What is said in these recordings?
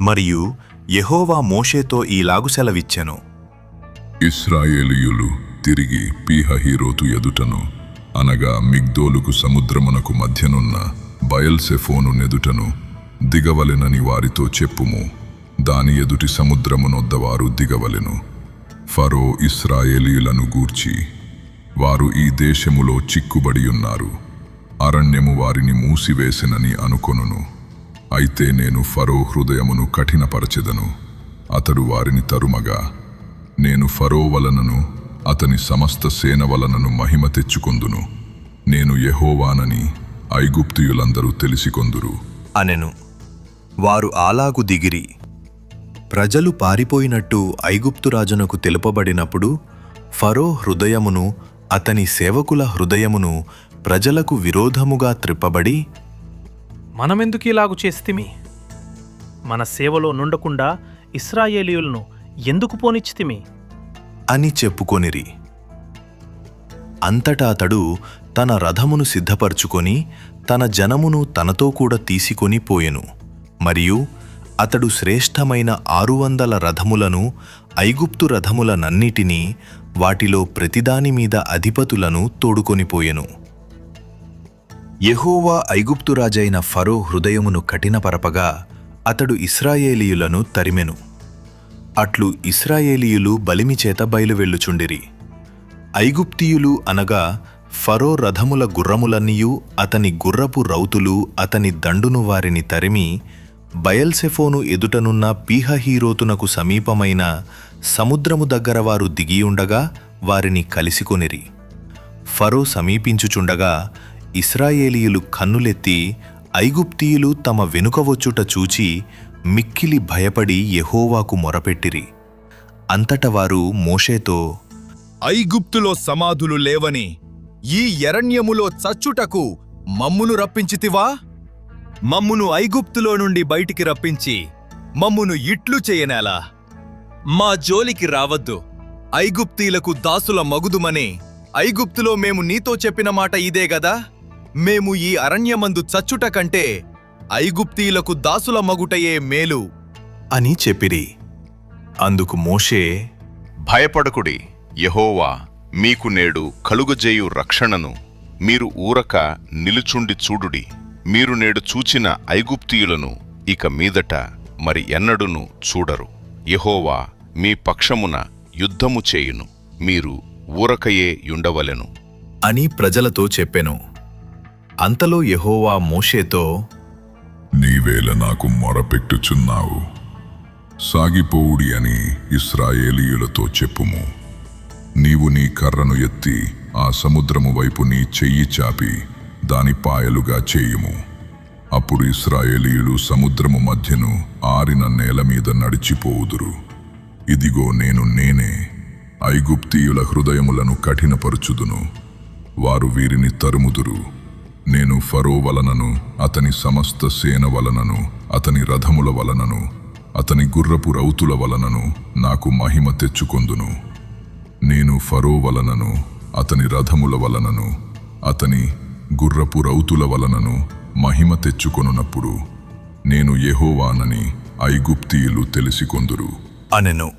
మరియు యెహోవా మోషేతో ఈలాగు సెలవిచ్చెను. ఇశ్రాయేలీయులు తిరిగి పీహహీరోతు ఎదుటను అనగా మిగ్దోలుకు సముద్రమునకు మధ్యనున్న బయల్సెఫోను నెదుటను దిగవలెనని వారితో చెప్పుము. దాని ఎదుటి సముద్రమునొద్దవారు దిగవలెను. ఫరో ఇశ్రాయేలీయులను గూర్చి, వారు ఈ దేశములో చిక్కుబడియున్నారు, అరణ్యము వారిని మూసివేసెనని అనుకొనును. అయితే నేను ఫరో హృదయమును కఠినపరచెదను, అతడు వారిని తరుమగా నేను ఫరో వలనను అతని సమస్త సేన వలనను మహిమ తెచ్చుకొందును. నేను యెహోవానని ఐగుప్తీయులందరూ తెలిసికొందురు అనెను. వారు అలాగు దిగిరి. ప్రజలు పారిపోయినట్టు ఐగుప్తు రాజునకు తెలుపబడినప్పుడు ఫరో హృదయమును అతని సేవకుల హృదయమును ప్రజలకు విరోధముగా త్రిప్పబడి, మనమెందుకు ఇలాగు చేస్తిమి? మన సేవలో నుండకుండా ఇశ్రాయేలీయులను ఎందుకు పోనిచ్చితిమి అని చెప్పుకొనిరి. అంతటా అతడు తన రథమును సిద్ధపరచుకొని తన జనమును తనతో కూడా తీసుకొని పోయెను. మరియు అతడు శ్రేష్టమైన 600 రథములను, ఐగుప్తు రథములనన్నిటినీ, వాటిలో ప్రతిదాని మీద అధిపతులను తోడుకొనిపోయెను. యెహోవా ఐగుప్తు రాజైన ఫరో హృదయమును కఠినపరపగా అతడు ఇశ్రాయేలీయులను తరిమెను. అట్లు ఇశ్రాయేలీయులు బలిమిచేత బయలువెళ్ళుచుండిరి. ఐగుప్తీయులు అనగా ఫరో రథముల గుర్రములన్నీయు అతని గుర్రపు రౌతులు అతని దండును వారిని తరిమి బయల్సెఫోను ఎదుటనున్న పీహహీరోతునకు సమీపమైన సముద్రము దగ్గర వారు దిగియుండగా వారిని కలిసికొనిరి. ఫరో సమీపించుచుండగా ఇశ్రాయేలీయులు కన్నులెత్తి ఐగుప్తీయులు తమ వెనుక వచ్చుట చూచి మిక్కిలి భయపడి యెహోవాకు మొరపెట్టిరి. అంతట వారు మోషేతో, ఐగుప్తులో సమాధులు లేవని ఈ ఎరణ్యములో చచ్చుటకు మమ్మును రప్పించితివా? మమ్మును ఐగుప్తులో నుండి బయటికి రప్పించి మమ్మును ఇట్లు చేయనేలా? మా జోలికి రావద్దు, ఐగుప్తీలకు దాసుల మగుదుమని ఐగుప్తులో మేము నీతో చెప్పిన మాట ఇదే గదా? మేము ఈ అరణ్యమందు చచ్చుట కంటే ఐగుప్తీయులకు దాసుల మగుటయే మేలు అని చెప్పిరి. అందుకు మోషే, భయపడకుడి, యెహోవా మీకు నేడు కలుగజేయు రక్షణను మీరు ఊరక నిలుచుండి చూడుడి. మీరు నేడు చూచిన ఐగుప్తీయులను ఇక మీదట మరి ఎన్నడును చూడరు. యెహోవా మీ పక్షమున యుద్ధము చేయును, మీరు ఊరకయే యుండవలెను అని ప్రజలతో చెప్పెను. అంతలో యెహోవా మోషేతో, నీవేళ నాకు మొరపెట్టుచున్నావు, సాగిపోవుడి అని ఇశ్రాయేలీయులతో చెప్పుము. నీవు నీ కర్రను ఎత్తి ఆ సముద్రము వైపు నీ చెయ్యి చాపి దాని పాయలుగా చేయుము. అప్పుడు ఇశ్రాయేలీయులు సముద్రము మధ్యను ఆరిన నేల మీద నడిచిపోవుదురు. ఇదిగో నేనే ఐగుప్తీయుల హృదయములను కఠినపరుచుదును, వారు వీరిని తరుముదురు. నేను ఫరో వలనను అతని సమస్త సేన వలనను అతని రథముల వలనను అతని గుర్రపు రౌతుల వలనను నాకు మహిమ తెచ్చుకొందును. నేను ఫరో వలనను అతని రథముల వలనను అతని గుర్రపు రౌతుల వలనను మహిమ తెచ్చుకొనున్నప్పుడు నేను యెహోవానని ఐగుప్తీయులు తెలిసికొందురు అనెను.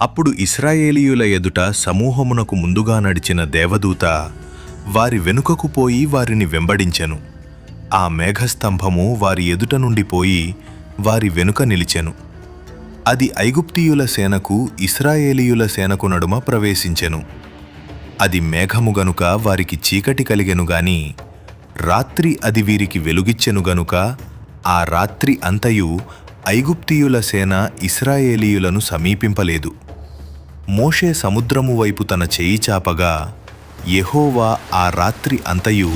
అప్పుడు ఇశ్రాయేలీయుల ఎదుట సమూహమునకు ముందుగా నడిచిన దేవదూత వారి వెనుకకు పోయి వారిని వెంబడించెను. ఆ మేఘస్తంభము వారి ఎదుట నుండి పోయి వారి వెనుక నిలిచెను. అది ఐగుప్తీయుల సేనకు ఇశ్రాయేలీయుల సేనకు నడుమ ప్రవేశించెను. అది మేఘము గనుక వారికి చీకటి కలిగెను గాని రాత్రి అది వీరికి వెలుగిచ్చెను గనుక ఆ రాత్రి అంతయు ఐగుప్తీయుల సేన ఇశ్రాయేలీయులను సమీపింపలేదు. మోషే సముద్రము వైపు తన చేయి చాపగా యెహోవా ఆ రాత్రి అంతయు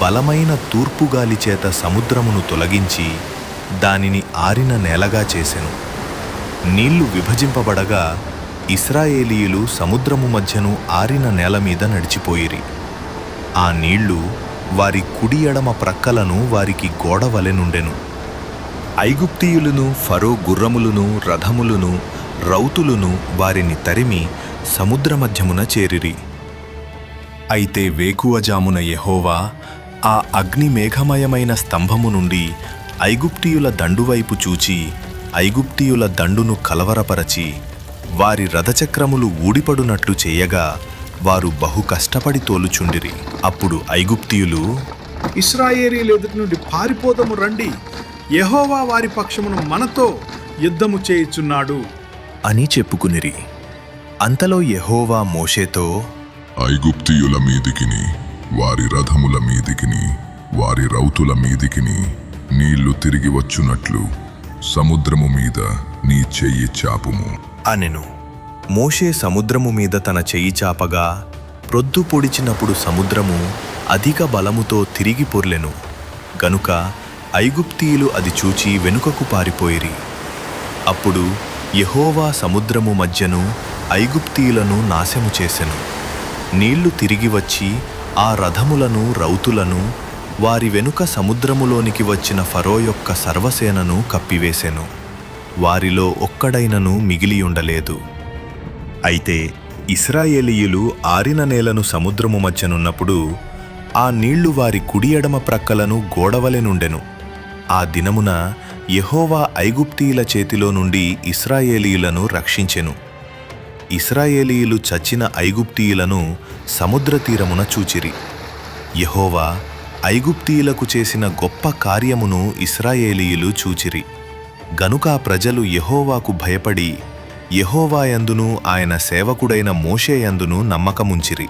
బలమైన తూర్పుగాలి చేత సముద్రమును తొలగించి దానిని ఆరిన నేలగా చేసెను. నీళ్లు విభజింపబడగా ఇశ్రాయేలీయులు సముద్రము మధ్యను ఆరిన నేల మీద నడిచిపోయిరి. ఆ నీళ్లు వారి కుడి ఎడమ ప్రక్కలను వారికి గోడవలెనుండెను. ఐగుప్తీయులను ఫరో గుర్రములను రథములను రౌతులను వారిని తరిమి సముద్ర మధ్యమున చేరిరి. అయితే వేకువజామున యెహోవా ఆ అగ్ని మేఘమయమైన స్తంభము నుండి ఐగుప్తీయుల దండువైపు చూచి ఐగుప్తీయుల దండును కలవరపరచి వారి రథచక్రములు ఊడిపడునట్లు చేయగా వారు బహు కష్టపడి తోలుచుండిరి. అప్పుడు ఐగుప్తీయులు, ఇశ్రాయేలీయుల ఎదుటి నుండి పారిపోదము రండి, యెహోవా వారి పక్షమును మనతో యుద్ధము చేయుచున్నాడు అని చెప్పుకునిరి. అంతలో యెహోవా మోషేతో, ఐగుప్తీయుల మీదికిని వారి రథముల మీదికిని వారి రౌతుల మీదికిని నీళ్లు తిరిగి వచ్చునట్లు సముద్రము మీద నీ చెయ్యి చాపుము అనెను. మోషే సముద్రము మీద తన చెయ్యి చాపగా ప్రొద్దు పొడిచినప్పుడు సముద్రము అధిక బలముతో తిరిగి పొర్లెను. గనుక ఐగుప్తీయులు అది చూచి వెనుకకు పారిపోయిరి. అప్పుడు యెహోవా సముద్రము మధ్యను ఐగుప్తీయులను నాశము చేసెను. నీళ్లు తిరిగి వచ్చి ఆ రథములను రౌతులను వారి వెనుక సముద్రములోనికి వచ్చిన ఫరో యొక్క సర్వసేనను కప్పివేసెను. వారిలో ఒక్కడైనను మిగిలియుండలేదు. అయితే ఇశ్రాయేలీయులు ఆరిన నేలను సముద్రము మధ్యనున్నప్పుడు ఆ నీళ్లు వారి కుడి ఎడమ ప్రక్కలను గోడవలెనుండెను. ఆ దినమున యెహోవా ఐగుప్తీయుల చేతిలో నుండి ఇశ్రాయేలీయులను రక్షించెను. ఇశ్రాయేలీయులు చచ్చిన ఐగుప్తీయులను సముద్ర తీరమున చూచిరి. యెహోవా ఐగుప్తీయులకు చేసిన గొప్ప కార్యమును ఇశ్రాయేలీయులు చూచిరి. గనుక ఆ ప్రజలు యెహోవాకు భయపడి యెహోవా యందును ఆయన సేవకుడైన మోషే యందును నమ్మకముంచిరి.